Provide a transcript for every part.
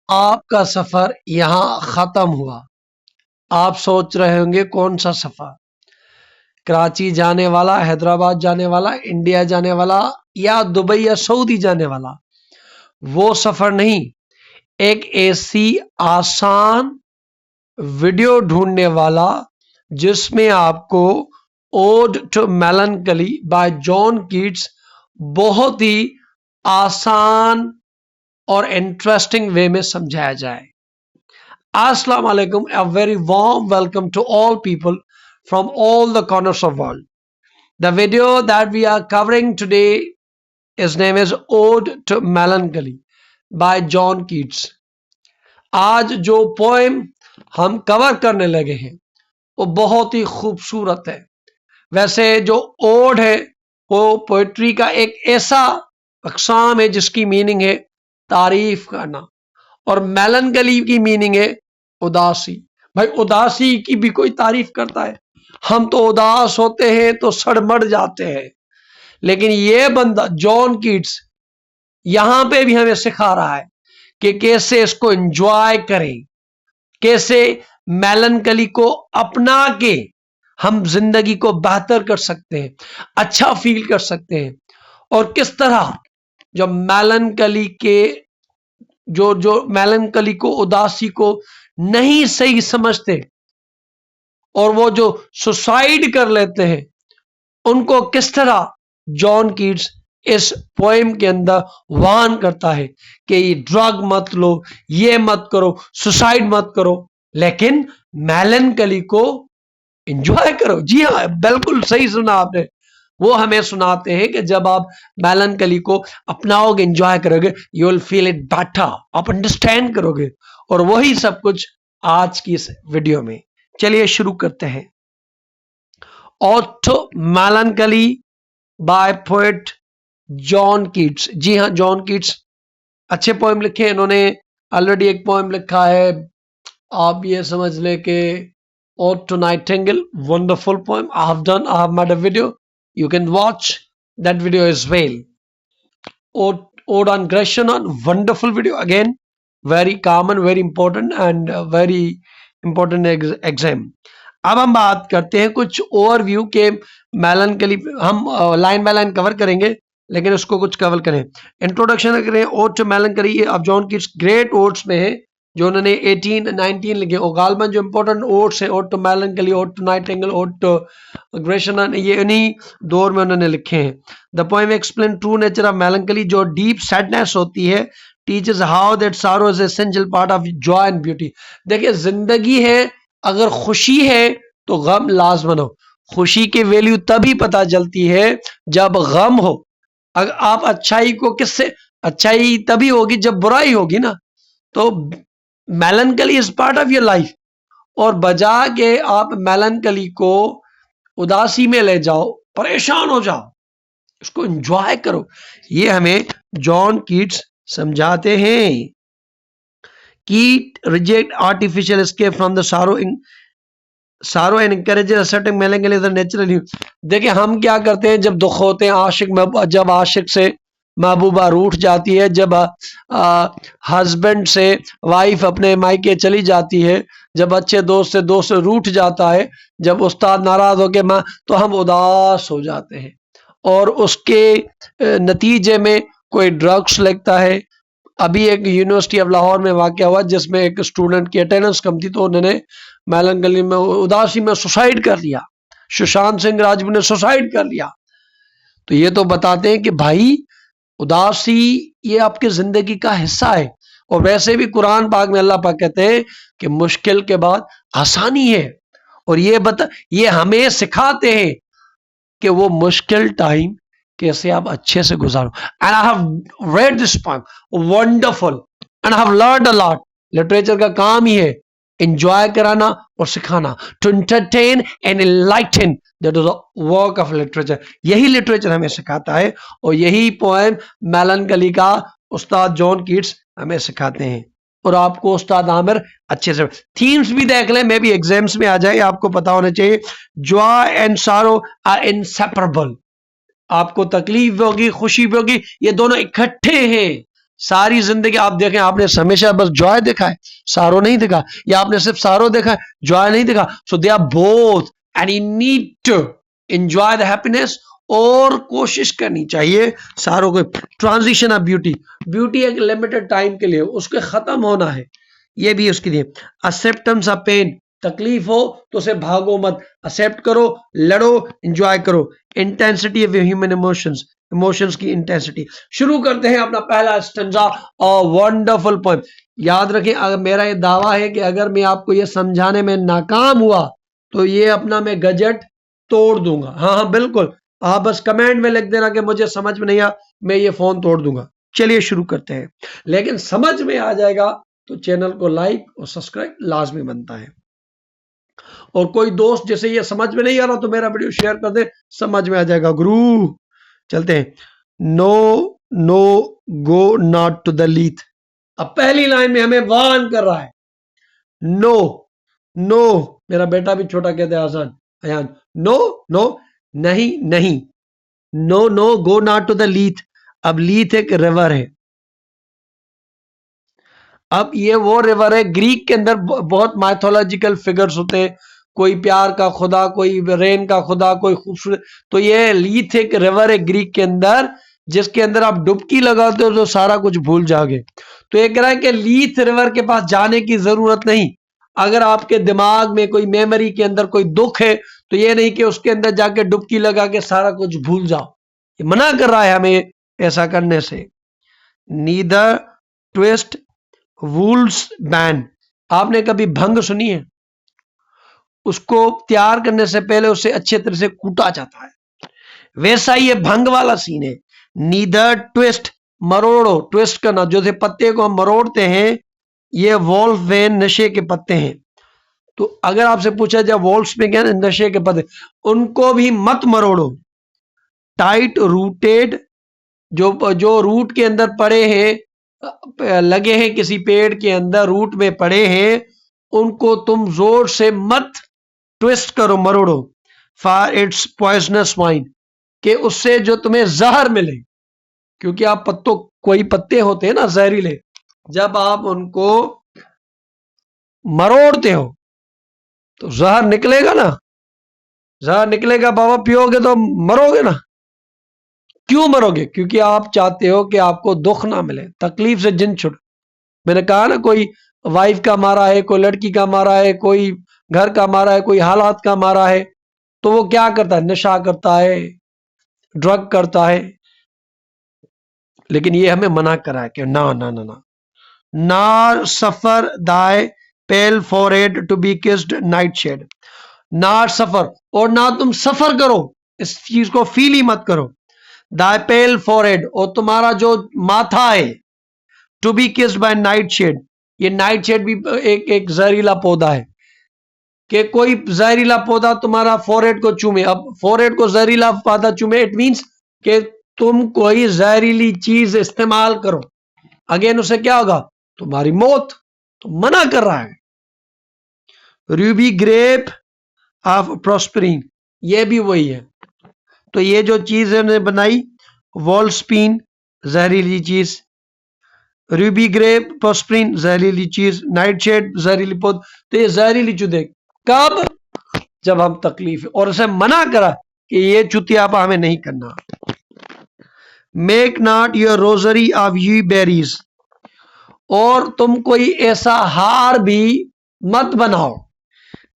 आपका सफर यहां खत्म हुआ। आप सोच रहे होंगे कौन सा सफर, कराची जाने वाला, हैदराबाद जाने वाला, इंडिया जाने वाला या दुबई या सऊदी जाने वाला। वो सफर नहीं, एक ऐसी आसान वीडियो ढूंढने वाला जिसमें आपको ode to melancholy by John Keats बहुत ही आसान और इंटरेस्टिंग वे में समझाया जाए। Assalamu alaikum, a very warm welcome to all people from all the corners of the world. The video that we are covering today, its name is Ode to Melancholy by John Keats. आज जो poem हम cover करने लगे हैं वो बहुत ही खूबसूरत है। वैसे जो ओड है वो पोइट्री का एक ऐसा अक़साम है जिसकी मीनिंग है तारीफ करना, और मेलनकली की मीनिंग है उदासी। भाई उदासी की भी कोई तारीफ करता है? हम तो उदास होते हैं तो सड़मड़ जाते हैं, लेकिन ये बंदा जॉन कीट्स यहां पे भी हमें सिखा रहा है कि कैसे इसको एंजॉय करें, कैसे मेलनकली को अपना के हम जिंदगी को बेहतर कर सकते हैं, अच्छा फील कर सकते हैं, और किस तरह जब मेलनकली के जो मेलनकली को, उदासी को नहीं सही समझते और वो जो सुसाइड कर लेते हैं, उनको किस तरह जॉन कीट्स इस पोएम के अंदर वार्न करता है कि ये ड्रग मत लो, ये मत करो, सुसाइड मत करो, लेकिन मेलनकली को एंजॉय करो। जी हाँ, बिल्कुल सही सुना आपने। वो हमें सुनाते हैं कि जब आप मेलनकली को अपनाओगे, एंजॉय करोगे, you will feel it better, आप अंडरस्टैंड करोगे। और वही सब कुछ आज की इस वीडियो में। चलिए शुरू करते हैं। Ode to melancholy by poet John Keats. जी हाँ, जॉन कीट्स अच्छे पोएम लिखे हैं इन्होंने। ऑलरेडी एक पोएम लिखा है, आप ये समझ ले कि ode to nightingale, wonderful poem. I have made a video, you can watch that video as well. Ode on Gratianon, wonderful video again, very common, very important and very important exam. अब हम बात करते हैं कुछ overview के मेलनकली। हम line by line cover करेंगे, लेकिन उसको कुछ कवर करें। इंट्रोडक्शन करें ओड टू मेलनकली, अब जॉन कीट्स ग्रेट ओड्स में है जो उन्होंने 18-19 लिखे। और गालबन जो इंपॉर्टेंट ओड्स है, ode to melancholy, ode to nightingale, ode to Grecian, ये इन्हीं दौर में उन्होंने लिखे हैं। The poem explain true nature of melancholy, जो डीप सैडनेस होती है, teaches how that sorrow is essential part of joy and beauty. देखिए, जिंदगी है, अगर खुशी है तो गम लाजमन हो। खुशी की वैल्यू तभी पता चलती है जब गम हो। अगर आप अच्छाई को किससे, अच्छाई तभी होगी जब बुराई होगी ना। तो मेलनकली is part of your life, और बजा के आप मेलनकली को उदासी में ले जाओ, परेशान हो जाओ, इसको एंजॉय करो। ये हमें जॉन कीट्स समझाते हैं। Keats reject artificial escape from the sorrow and encourages asserting melancholy as a natural human. देखिए, हम क्या करते हैं जब दुख होते हैं, जब आशिक से महबूबा रूठ जाती है, जब हस्बैंड से वाइफ अपने मायके चली जाती है, जब अच्छे दोस्त से दोस्त रूठ जाता है, जब उस्ताद नाराज होके तो हम उदास हो जाते हैं, और उसके नतीजे में कोई ड्रग्स लगता है। अभी एक यूनिवर्सिटी ऑफ लाहौर में वाकया हुआ जिसमें एक स्टूडेंट की अटेंडेंस कम थी, तो उन्होंने मेलनकली में, उदासी में सुसाइड कर लिया। सुशांत सिंह राजपूत ने सुसाइड कर लिया। तो ये तो बताते हैं कि भाई उदासी ये आपकी जिंदगी का हिस्सा है। और वैसे भी कुरान पाक में अल्लाह पाक कहते हैं कि मुश्किल के बाद आसानी है, और ये हमें सिखाते हैं कि वो मुश्किल टाइम कैसे आप अच्छे से गुजारो। And I have read this poem, wonderful, and I have learned a lot. Literature का काम ही है एंजॉय कराना और सिखाना, to entertain and enlighten, that is the work of literature. यही लिटरेचर हमें सिखाता है, और यही पोएम मेलनकली का उस्ताद जॉन कीट्स हमें सिखाते हैं। और आपको उस्ताद आमिर अच्छे से थीम्स भी देख लें, मे भी एग्जाम्स में आ जाए, आपको पता होना चाहिए। Joy and sorrow are inseparable. आपको तकलीफ भी होगी, खुशी भी होगी, ये दोनों इकट्ठे हैं। सारी जिंदगी आप देखें, आपने हमेशा बस जॉय देखा है, सारो नहीं देखा, या आपने सिर्फ सारो देखा है, जॉय नहीं देखा. So they are both and you need to enjoy the happiness. और कोशिश करनी चाहिए सारों को. ट्रांजिशन ऑफ ब्यूटी, ब्यूटी एक लिमिटेड टाइम के लिए, उसके खत्म होना है, ये भी उसके लिए. एक्सेप्टेंस ऑफ पेन, तकलीफ हो तो उसे भागो मत, एक्सेप्ट करो, लड़ो, एंजॉय करो. Intensity of human emotions, emotions की इंटेंसिटी. शुरू करते हैं अपना पहला स्टैंजा, वंडरफुल पोएम. याद रखें, अगर मेरा ये दावा है कि अगर मैं आपको ये समझाने में नाकाम हुआ तो ये अपना मैं गजट तोड़ दूंगा. हाँ हाँ बिल्कुल, आप बस कमेंट में लिख देना कि मुझे समझ में नहीं आया, मैं ये फोन तोड़ दूंगा. चलिए शुरू करते हैं. लेकिन समझ में आ जाएगा तो चैनल को लाइक और सब्सक्राइब लाजमी बनता है. और कोई दोस्त जैसे ये समझ में नहीं आ रहा तो मेरा वीडियो शेयर कर दे, समझ में आ जाएगा. गुरु चलते हैं. No no go not to the Lethe. अब पहली लाइन में हमें वार्न कर रहा है. नो नो, मेरा बेटा भी छोटा कहते हैं आसान, अयान. नो नो, नहीं नहीं. No no go not to the Lethe. अब लीथ एक रिवर है. अब ये वो रिवर है, ग्रीक के अंदर बहुत माइथोलॉजिकल फिगर्स होते हैं, कोई प्यार का खुदा, कोई रेन का खुदा, कोई खूबसूरत. तो ये लीथ एक रिवर है ग्रीक के अंदर, जिसके अंदर आप डुबकी लगाते हो तो सारा कुछ भूल जाओगे. तो ये कह रहा है कि लीथ रिवर के पास जाने की जरूरत नहीं. अगर आपके दिमाग में कोई मेमोरी के अंदर कोई दुख है तो ये नहीं कि उसके अंदर जाके डुबकी लगा के सारा कुछ भूल जाओ. ये मना कर रहा है हमें ऐसा करने से. Neither twist wools ban. आपने कभी भंग सुनी है? उसको तैयार करने से पहले उसे अच्छे तरह से कूटा जाता है. वैसा ही ये भंग वाला सीन है. नीदर ट्विस्ट, मरोड़ो, ट्विस्ट करना, जो से पत्ते को हम मरोड़ते हैं, ये वॉल्फ वेन नशे के पत्ते हैं. तो अगर आपसे पूछा जाए वॉल्फ में क्या, नशे के पत्ते, उनको भी मत मरोड़ो. टाइट रूटेड, जो जो रूट के अंदर पड़े हैं, लगे हैं किसी पेड़ के अंदर, रूट में पड़े हैं, उनको तुम जोर से मत ट्विस्ट करो, मरोड़ो. फॉर इट्स पॉइजनस वाइन, कि उससे जो तुम्हें जहर मिले. क्योंकि आप पत्तों, कोई पत्ते होते हैं ना जहरीले, जब आप उनको मरोड़ते हो तो जहर निकलेगा ना, जहर निकलेगा. बाबा पियोगे तो मरोगे ना. क्यों मरोगे? क्योंकि आप चाहते हो कि आपको दुख ना मिले, तकलीफ से जिन छुट. मैंने कहा ना, कोई वाइफ का मारा है, कोई लड़की का मारा है, कोई घर का मारा है, कोई हालात का मारा है, तो वो क्या करता है? नशा करता है, ड्रग करता है. लेकिन ये हमें मना करा है कि ना ना ना ना. Nor suffer thy pale forehead to be kissed nightshade. Nor suffer, और ना तुम सफर करो, इस चीज को फील ही मत करो. दाय पेल फॉरहेड, और तुम्हारा जो माथा है, to be kissed by nightshade. ये नाइट शेड भी एक जहरीला पौधा है, कि कोई जहरीला पौधा तुम्हारा फोरहेड को चूमे. अब फोरहेड को जहरीला पौधा चूमे, इट मींस कि तुम कोई जहरीली चीज इस्तेमाल करो, अगेन उसे क्या होगा? तुम्हारी मौत. तो मना कर रहा है. रूबी ग्रेप ऑफ प्रोस्परिंग, ये भी वही है. तो ये जो चीज उन्होंने बनाई, वॉल्सपीन जहरीली चीज, रूबी ग्रेप प्रोस्परिन जहरीली चीज, नाइट शेड जहरीली पौध. तो ये जहरीली चूते कब? जब हम तकलीफ, और उसे मना करा कि ये चुतियापा हमें नहीं करना. Make not your rosary of you berries, और तुम कोई ऐसा हार भी मत बनाओ.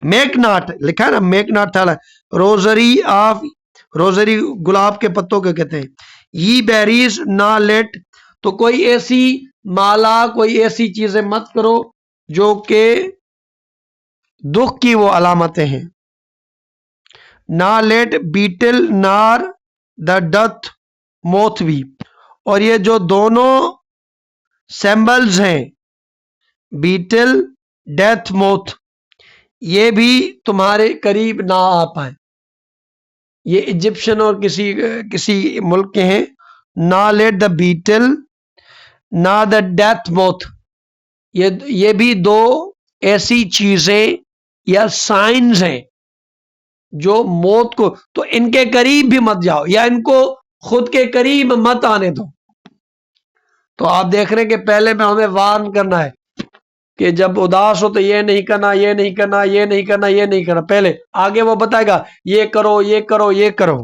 मेक नॉट लिखा है ना, मेक नॉट था. रोजरी ऑफ, रोजरी गुलाब के पत्तों के कहते हैं. ये बेरीज ना लेट, तो कोई ऐसी माला, कोई ऐसी चीजें मत करो जो कि दुख की वो अलामतें हैं. ना लेट बीटल नार द डथ मोथ भी, और ये जो दोनों सिंबल्स हैं, बीटल, डेथ, मोथ, ये भी तुम्हारे करीब ना आ पाए. ये इजिप्शियन और किसी मुल्क के हैं. ना लेट द बीटल ना द डेथ मोथ, ये भी दो ऐसी चीजें या साइंस हैं जो मौत को, तो इनके करीब भी मत जाओ, या इनको खुद के करीब मत आने दो. तो आप देख रहे हैं कि पहले में हमें वार्न करना है कि जब उदास हो तो ये नहीं करना, ये नहीं करना, ये नहीं करना, ये नहीं करना। पहले आगे वो बताएगा ये करो, ये करो, ये करो।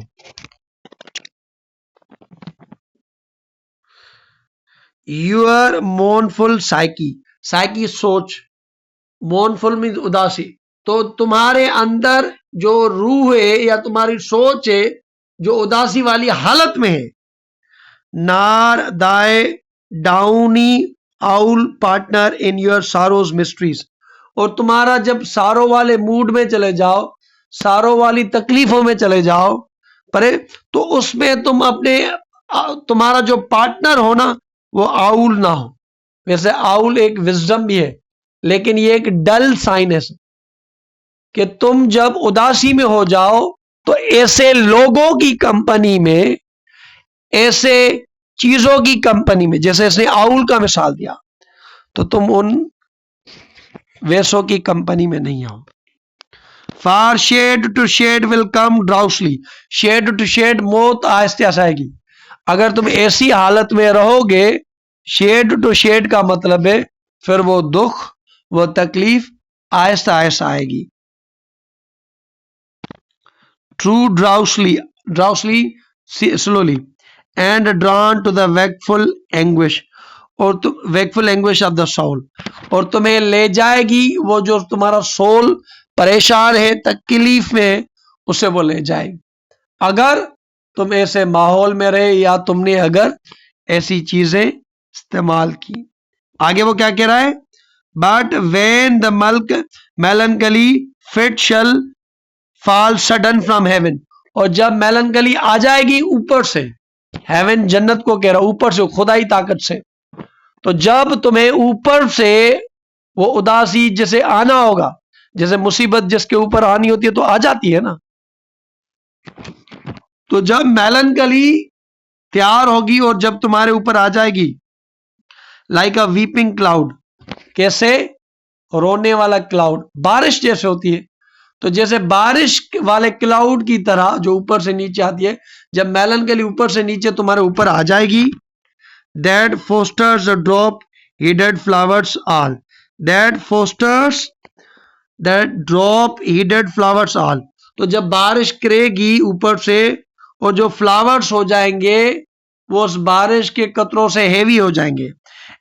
यूर मोर्नफुल साइकी, साइकी सोच, मोर्नफुल मीन्स उदासी। तो तुम्हारे अंदर जो रूह है या तुम्हारी सोच है जो उदासी वाली हालत में है। Nor the downy owl partner in your sorrow's mysteries, और तुम्हारा जब सारो वाले मूड में चले जाओ, सारो वाली तकलीफों में चले जाओ परे, तो उसमें तुम अपने तुम्हारा जो पार्टनर हो ना वो आउल ना हो। वैसे आउल एक विजडम भी है, लेकिन ये एक डल साइन है कि तुम जब उदासी में हो जाओ तो ऐसे लोगों की कंपनी में, ऐसे चीजों की कंपनी में, जैसे इसने आउल का मिसाल दिया, तो तुम उन वैसों की कंपनी में नहीं आओ। For shade to shade will come drowsily, shade to shade मौत आहिस्ते आहिस्ते आएगी। अगर तुम ऐसी हालत में रहोगे, शेड टू शेड का मतलब है फिर वो दुख, वो तकलीफ आहिस्ता आहिस्ता आएगी। True drowsily, drowsily slowly, and drown to the wakeful anguish, और wakeful anguish of the soul, और तुम्हें ले जाएगी वो जो तुम्हारा सोल परेशान है, तकलीफ में है, उसे वो ले जाएगी। अगर तुम ऐसे माहौल में रहे या तुमने अगर ऐसी चीजें इस्तेमाल की। आगे वो क्या कह रहा है, बट वेन द मल्क melancholy fit shall fall sudden from heaven, और जब मेलनकली आ जाएगी ऊपर से, हेवन जन्नत को कह रहा, ऊपर से, खुदाई ताकत से, तो जब तुम्हें ऊपर से वो उदासी जैसे आना होगा, जैसे मुसीबत जिसके ऊपर आनी होती है तो आ जाती है ना, तो जब मेलनकली तैयार होगी और जब तुम्हारे ऊपर आ जाएगी, लाइक अ वीपिंग क्लाउड, कैसे, रोने वाला क्लाउड, बारिश जैसे होती है, तो जैसे बारिश वाले क्लाउड की तरह जो ऊपर से नीचे आती है, जब मेलनकली ऊपर से नीचे तुम्हारे ऊपर आ जाएगी, that fosters drop headed flowers all, that fosters that drop headed flowers all, तो जब बारिश करेगी ऊपर से और जो फ्लावर्स हो जाएंगे वो उस बारिश के कतरों से हेवी हो जाएंगे,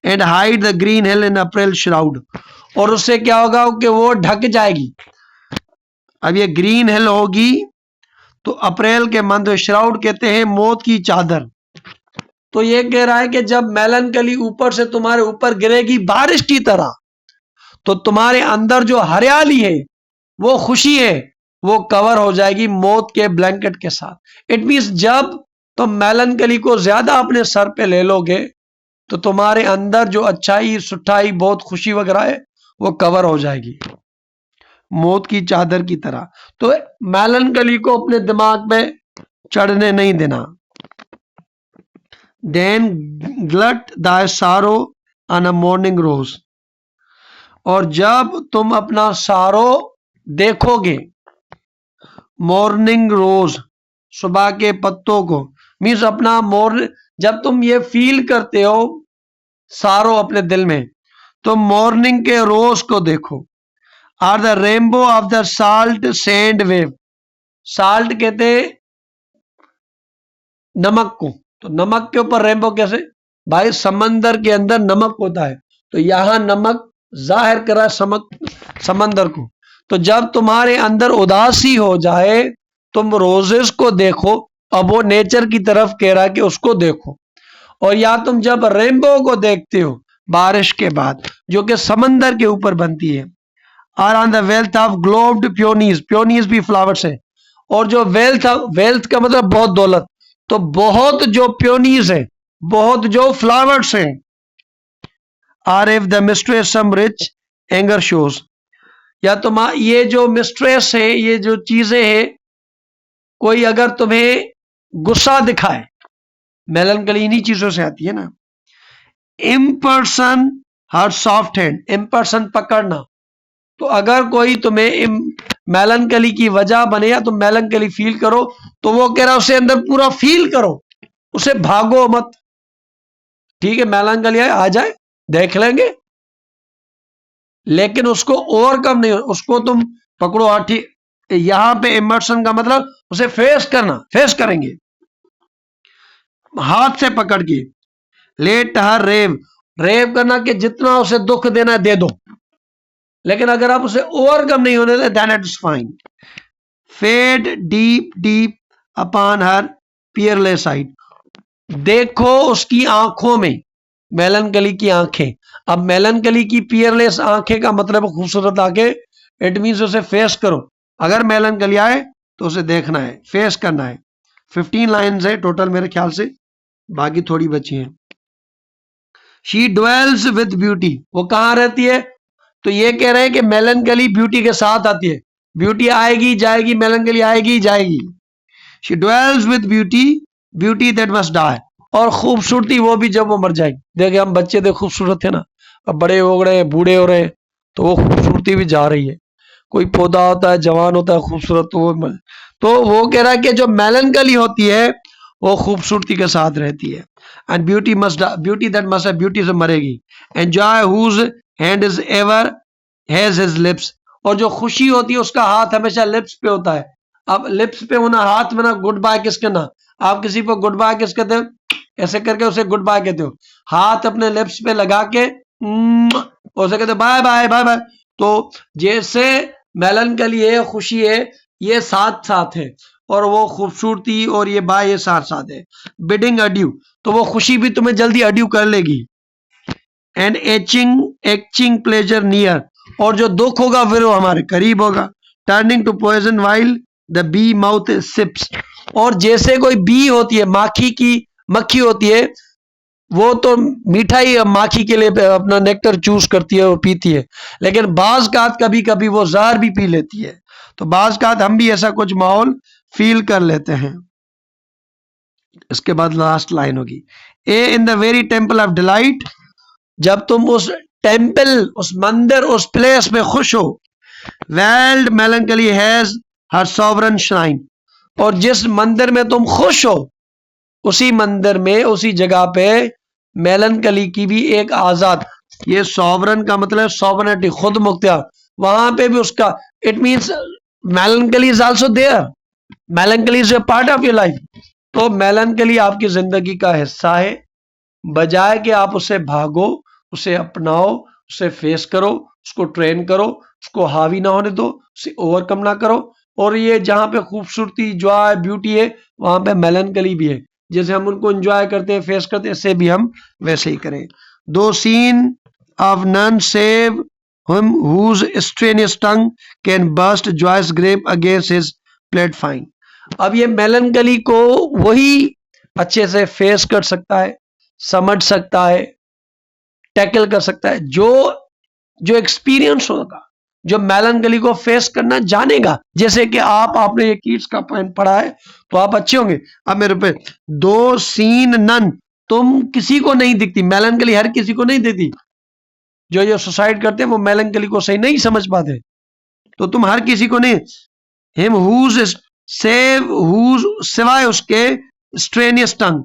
and hide the Green Hill in April shroud, और उससे क्या होगा कि वो ढक जाएगी। अब ये ग्रीन हिल होगी तो अप्रैल के मंथ, श्राउड कहते हैं मौत की चादर। तो ये कह रहा है कि जब मेलनकली ऊपर से तुम्हारे ऊपर गिरेगी बारिश की तरह, तो तुम्हारे अंदर जो हरियाली है, वो खुशी है, वो कवर हो जाएगी मौत के ब्लैंकेट के साथ। इट मींस जब तुम मेलनकली को ज्यादा अपने सर पे ले लोगे तो तुम्हारे अंदर जो अच्छाई, सुठाई, बहुत खुशी वगैरह है वो कवर हो जाएगी मौत की चादर की तरह। तो मेलनकली को अपने दिमाग में चढ़ने नहीं देना। देन ग्लट दाय सारो ऑन अ मॉर्निंग रोज, और जब तुम अपना सारो देखोगे, मॉर्निंग रोज, सुबह के पत्तों को, मीन्स अपना जब तुम ये फील करते हो सारो अपने दिल में, तो मॉर्निंग के रोज को देखो। Or the rainbow of the salt sand wave, salt कहते नमक को, तो नमक के ऊपर रेनबो कैसे, भाई समंदर के अंदर नमक होता है, तो यहां नमक जाहिर करा समंदर को। तो जब तुम्हारे अंदर उदासी हो जाए, तुम रोजेस को देखो, अब वो नेचर की तरफ कह रहा है कि उसको देखो। और या तुम जब रेनबो को देखते हो बारिश के बाद, जो कि समंदर के ऊपर बनती है, or on the wealth of globed peonies, peonies भी फ्लावर्स है, और जो वेल्थ, वेल्थ का मतलब बहुत दौलत, तो बहुत जो प्योनीज है, बहुत जो फ्लावर्स हैं, or if the mistress some rich anger shows, या तुम ये जो मिस्ट्रेस है, ये जो चीजें हैं, कोई अगर तुम्हें गुस्सा दिखाए, मेलनकली इन्हीं चीजों से आती है ना। इम्पर्सन हर सॉफ्ट हैंड, इम्पर्सन पकड़ना, तो अगर कोई तुम्हें मेलनकली की वजह बने या तुम मेलनकली फील करो, तो वो कह रहा है उसे अंदर पूरा फील करो, उसे भागो मत, ठीक है, मेलनकली आ जाए देख लेंगे, लेकिन उसको ओवरकम नहीं, उसको तुम पकड़ो। हाँ ठीक, यहां पे इमर्शन का मतलब उसे फेस करना, फेस करेंगे हाथ से पकड़ के। लेट हर रेव, रेव करना कि जितना उसे दुख देना दे दो, लेकिन अगर आप उसे ओवरकम नहीं होने दे then it's fine. Feed deep deep upon her peerless side, देखो उसकी आंखों में, मेलनकली की आंखें। अब मेलनकली की पियरलेस आंखें का मतलब खूबसूरत आंखें, इट मींस उसे फेस करो। अगर मेलनकली आए तो उसे देखना है, फेस करना है। 15 लाइन्स है टोटल मेरे ख्याल से, बाकी थोड़ी बची हैं। शी ड्वेल्स विद ब्यूटी, वो कहां रहती है? तो ये कह रहे हैं कि मेलनकली ब्यूटी के साथ आती है, ब्यूटी आएगी जाएगी, मेलनकली आएगी जाएगी। She dwells with beauty, beauty that must die, और खूबसूरती वो भी जब वो मर जाएगी। देखिए हम बच्चे थे खूबसूरत थे ना, अब बड़े हो गए हैं, बूढ़े हो रहे हैं, तो वो खूबसूरती भी जा रही है। कोई पौधा होता है जवान होता है खूबसूरत, तो वो कह रहा है कि जो मेलनकली होती है वो खूबसूरती के साथ रहती है। And beauty must, beauty that must, beauty से मरेगी। And joy whose hand is ever has his lips, और जो खुशी होती है उसका हाथ हमेशा लिप्स पे होता है। अब लिप्स पे होना, हाथ में ना गुड बाय किस करना, आप किसी को गुड बाय किस कहते हो? ऐसे करके उसे गुड बाय कहते हो, हाथ अपने लिप्स पे लगा के उसे कहते बाय बाय बाय बाय। तो जैसे मेलनकली है, खुशी है, ये साथ साथ है, और वो खूबसूरती और ये बाय ये साथ साथ है। बिडिंग अड्यू, तो वो खुशी भी तुम्हें जल्दी अड्यू कर लेगी। And aching aching pleasure near, और जो दुख होगा फिर वो हमारे करीब होगा। Turning to poison while the bee mouth sips, और जैसे कोई बी होती है, माखी की मक्खी होती है, वो तो मीठा ही माखी के लिए अपना नेक्टर चूज करती है और पीती है, लेकिन बाज कात कभी कभी वो जहर भी पी लेती है। तो बाज कात हम भी ऐसा कुछ माहौल फील कर लेते हैं। इसके बाद लास्ट लाइन होगी, ay in the very temple of delight, जब तुम उस टेम्पल, उस मंदिर, उस प्लेस में खुश हो। Weld मेलनकली has her sovereign shrine, और जिस मंदिर में तुम खुश हो उसी मंदिर में, उसी जगह पे मेलनकली की भी एक आजाद, ये सॉवरन का मतलब सॉवरनिटी, खुद मुख्तियार, वहां पे भी उसका, it means melancholy is also there, melancholy is a part of your life. तो मेलनकली आपकी जिंदगी का हिस्सा है, बजाय कि आप उससे भागो, उसे अपनाओ, उसे फेस करो, उसको ट्रेन करो, उसको हावी ना होने दो, उसे ओवरकम ना करो। और ये जहां पे खूबसूरती, जॉय, ब्यूटी है, वहां पे मेलनकली भी है। जैसे हम उनको एंजॉय करते हैं, फेस करते हैं, इससे भी हम वैसे ही करें। Though seen of none save him whose strenuous tongue can burst joyous grape against his plate fine, अब ये मेलनकली को वही अच्छे से फेस कर सकता है, समझ सकता है, टैकल कर सकता है, जो जो एक्सपीरियंस होगा, जो मेलनकली को फेस करना जानेगा। जैसे कि आपने ये कीट्स का पॉइंट पढ़ा है तो आप अच्छे होंगे। अब मेरे पे दो सीन नन, तुम किसी को नहीं दिखती, मेलनकली हर किसी को नहीं देती। जो सुसाइड करते हैं वो मेलनकली को सही नहीं समझ पाते, तो तुम हर किसी को नहीं। हिम हुज सेव, हुज सिवाय उसके, स्ट्रेनियस टंग,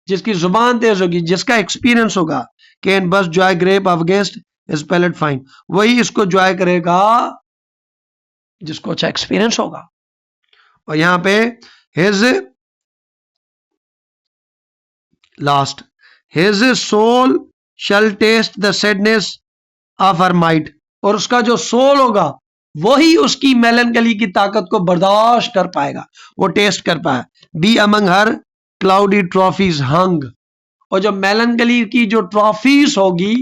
जिसकी जुबान तेज होगी, जिसका एक्सपीरियंस होगा, can burst joy grape against his palate fine, वही इसको जॉय करेगा जिसको अच्छा एक्सपीरियंस होगा। और यहां पे his last, his soul shall taste the sadness of her might, और उसका जो सोल होगा वही उसकी मेलनकली की ताकत को बर्दाश्त कर पाएगा, वो टेस्ट कर पाए। Be among her cloudy trophies hung, और जो मेलनकली की जो ट्रॉफीज होगी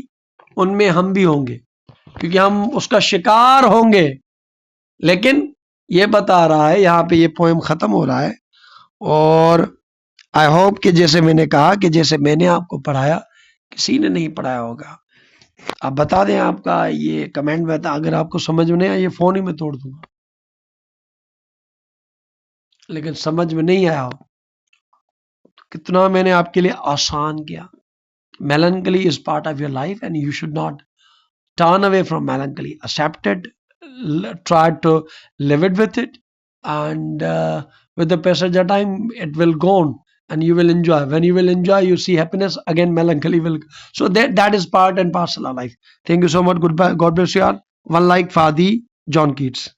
उनमें हम भी होंगे, क्योंकि हम उसका शिकार होंगे। लेकिन ये बता रहा है यहाँ पे, ये पोएम खत्म हो रहा है, और आई होप कि जैसे मैंने कहा कि जैसे मैंने आपको पढ़ाया किसी ने नहीं पढ़ाया होगा। आप बता दें, आपका ये कमेंट में था, अगर आपको समझ में नहीं आया ये फोन ही में तोड़ दूंगा, लेकिन समझ में नहीं आया हो तो कितना मैंने आपके लिए आसान किया। melancholy is part of your life and you should not turn away from melancholy, accept it, try to live it with it, and with the passage of time it will go on, and you will enjoy. When you will enjoy, you see happiness, again melancholy will. So that is part and parcel of life. Thank you so much. Goodbye. God bless you all. One like Fadi John Keats.